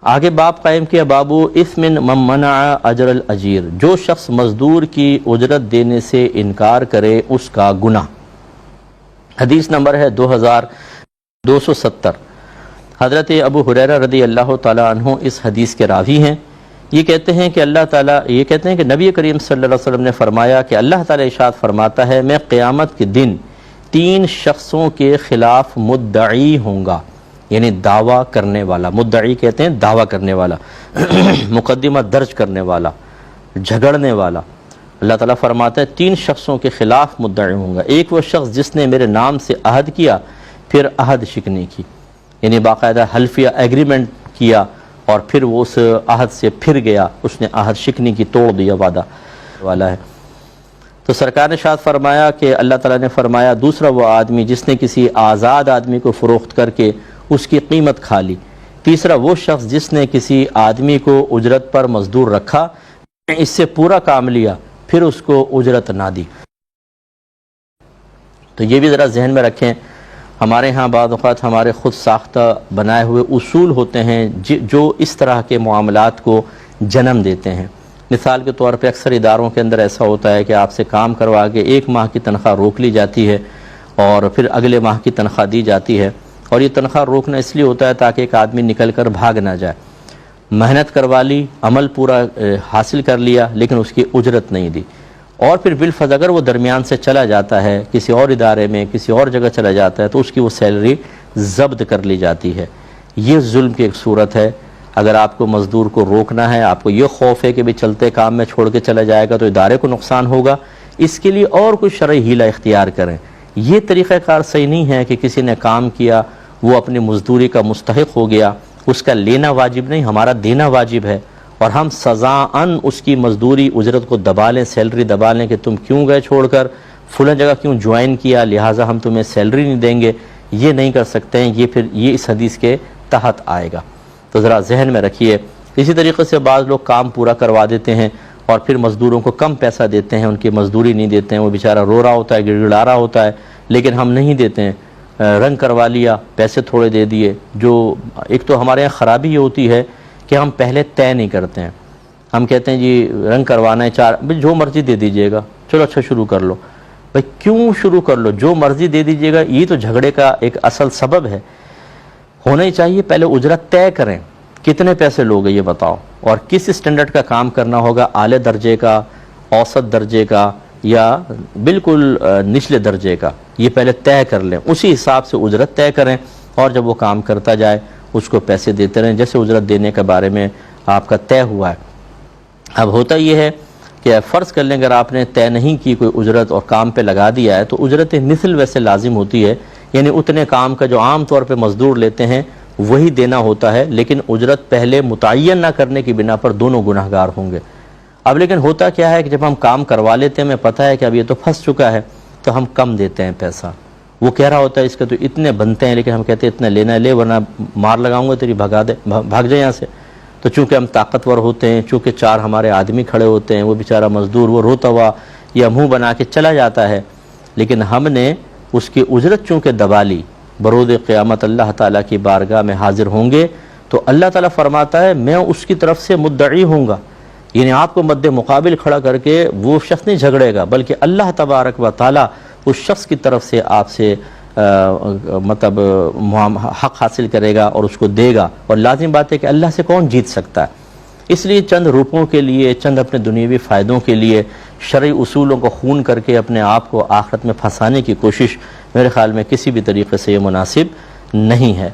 آگے باب قائم کیا، بابو اثم من منع اجر الاجیر، جو شخص مزدور کی اجرت دینے سے انکار کرے اس کا گناہ۔ حدیث نمبر ہے 2270۔ حضرت ابو ہریرہ رضی اللہ تعالی عنہ اس حدیث کے راوی ہیں۔ یہ کہتے ہیں کہ نبی کریم صلی اللہ علیہ وسلم نے فرمایا کہ اللہ تعالی ارشاد فرماتا ہے، میں قیامت کے دن 3 شخصوں کے خلاف مدعی ہوں گا، یعنی دعویٰ کرنے والا، مدعی کہتے ہیں دعویٰ کرنے والا، مقدمہ درج کرنے والا، جھگڑنے والا۔ اللہ تعالیٰ فرماتا ہے 3 شخصوں کے خلاف مدعی ہوں گا۔ ایک وہ شخص جس نے میرے نام سے عہد کیا پھر عہد شکنی کی، یعنی باقاعدہ حلفیہ ایگریمنٹ کیا اور پھر وہ اس عہد سے پھر گیا، اس نے عہد شکنی کی، توڑ دیا، وعدہ والا ہے۔ تو سرکار نے ارشاد فرمایا کہ اللہ تعالیٰ نے فرمایا دوسرا وہ آدمی جس نے کسی آزاد آدمی کو فروخت کر کے اس کی قیمت کھا لی۔ تیسرا وہ شخص جس نے کسی آدمی کو اجرت پر مزدور رکھا، اس سے پورا کام لیا پھر اس کو اجرت نہ دی۔ تو یہ بھی ذرا ذہن میں رکھیں، ہمارے ہاں بعض اوقات ہمارے خود ساختہ بنائے ہوئے اصول ہوتے ہیں جو اس طرح کے معاملات کو جنم دیتے ہیں۔ مثال کے طور پہ اکثر اداروں کے اندر ایسا ہوتا ہے کہ آپ سے کام کروا کے 1 ماہ کی تنخواہ روک لی جاتی ہے اور پھر اگلے ماہ کی تنخواہ دی جاتی ہے، اور یہ تنخواہ روکنا اس لیے ہوتا ہے تاکہ ایک آدمی نکل کر بھاگ نہ جائے۔ محنت کروا لی، عمل پورا حاصل کر لیا لیکن اس کی اجرت نہیں دی، اور پھر بالفرض اگر وہ درمیان سے چلا جاتا ہے کسی اور ادارے میں، کسی اور جگہ چلا جاتا ہے تو اس کی وہ سیلری ضبط کر لی جاتی ہے۔ یہ ظلم کی ایک صورت ہے۔ اگر آپ کو مزدور کو روکنا ہے، آپ کو یہ خوف ہے کہ بھی چلتے کام میں چھوڑ کے چلا جائے گا تو ادارے کو نقصان ہوگا، اس کے لیے اور کوئی شرعی ہیلہ اختیار کریں۔ یہ طریقہ کار صحیح نہیں ہے کہ کسی نے کام کیا، وہ اپنی مزدوری کا مستحق ہو گیا، اس کا لینا واجب نہیں، ہمارا دینا واجب ہے، اور ہم سزاً اس کی مزدوری اجرت کو دبا لیں، سیلری دبا لیں کہ تم کیوں گئے چھوڑ کر، فلاں جگہ کیوں جوائن کیا لہٰذا ہم تمہیں سیلری نہیں دیں گے۔ یہ نہیں کر سکتے ہیں، یہ اس حدیث کے تحت آئے گا، تو ذرا ذہن میں رکھیے۔ اسی طریقے سے بعض لوگ کام پورا کروا دیتے ہیں اور پھر مزدوروں کو کم پیسہ دیتے ہیں، ان کی مزدوری نہیں دیتے ہیں، وہ بیچارہ رو رہا ہوتا ہے، گڑ گڑا رہا ہوتا ہے، لیکن ہم نہیں دیتے ہیں، رنگ کروا لیا، پیسے تھوڑے دے دیے۔ جو ایک تو ہمارے یہاں خرابی یہ ہوتی ہے کہ ہم پہلے طے نہیں کرتے ہیں، ہم کہتے ہیں جی رنگ کروانا ہے 4، جو مرضی دے دیجئے گا، چلو اچھا شروع کر لو۔ بھائی کیوں شروع کر لو؟ جو مرضی دے دیجئے گا، یہ تو جھگڑے کا ایک اصل سبب ہے۔ ہونا ہی چاہیے پہلے اجرت طے کریں، کتنے پیسے لوگے یہ بتاؤ، اور کس اسٹینڈرڈ کا کام کرنا ہوگا، اعلی درجے کا، اوسط درجے کا، یا بالکل نچلے درجے کا، یہ پہلے طے کر لیں، اسی حساب سے اجرت طے کریں، اور جب وہ کام کرتا جائے اس کو پیسے دیتے رہیں جیسے اجرت دینے کے بارے میں آپ کا طے ہوا ہے۔ اب ہوتا یہ ہے کہ فرض کر لیں اگر آپ نے طے نہیں کی کوئی اجرت اور کام پہ لگا دیا ہے تو اجرت مثل ویسے لازم ہوتی ہے، یعنی اتنے کام کا جو عام طور پہ مزدور لیتے ہیں وہی دینا ہوتا ہے، لیکن اجرت پہلے متعین نہ کرنے کی بنا پر دونوں گناہ گار ہوں گے۔ اب لیکن ہوتا کیا ہے کہ جب ہم کام کروا لیتے ہیں، ہمیں پتہ ہے کہ اب یہ تو پھنس چکا ہے، تو ہم کم دیتے ہیں پیسہ۔ وہ کہہ رہا ہوتا ہے اس کے تو اتنے بنتے ہیں، لیکن ہم کہتے ہیں اتنا لینا لے ورنہ مار لگاؤں گا تیری، بھاگ جائے یہاں سے۔ تو چونکہ ہم طاقتور ہوتے ہیں، چونکہ 4 ہمارے آدمی کھڑے ہوتے ہیں، وہ بیچارہ مزدور وہ روتا ہوا یا منہ بنا کے چلا جاتا ہے، لیکن ہم نے اس کی اجرت چونکہ دبا لی، بروز قیامت اللہ تعالیٰ کی بارگاہ میں حاضر ہوں گے تو اللہ تعالیٰ فرماتا ہے میں اس کی طرف سے مدعی ہوں گا، یعنی آپ کو مد مقابل کھڑا کر کے وہ شخص نہیں جھگڑے گا، بلکہ اللہ تبارک و تعالیٰ اس شخص کی طرف سے آپ سے مطلب حق حاصل کرے گا اور اس کو دے گا، اور لازم بات ہے کہ اللہ سے کون جیت سکتا ہے۔ اس لیے چند روپوں کے لیے، چند اپنے دنیاوی فائدوں کے لیے شرعی اصولوں کو خون کر کے اپنے آپ کو آخرت میں پھنسانے کی کوشش میرے خیال میں کسی بھی طریقے سے یہ مناسب نہیں ہے۔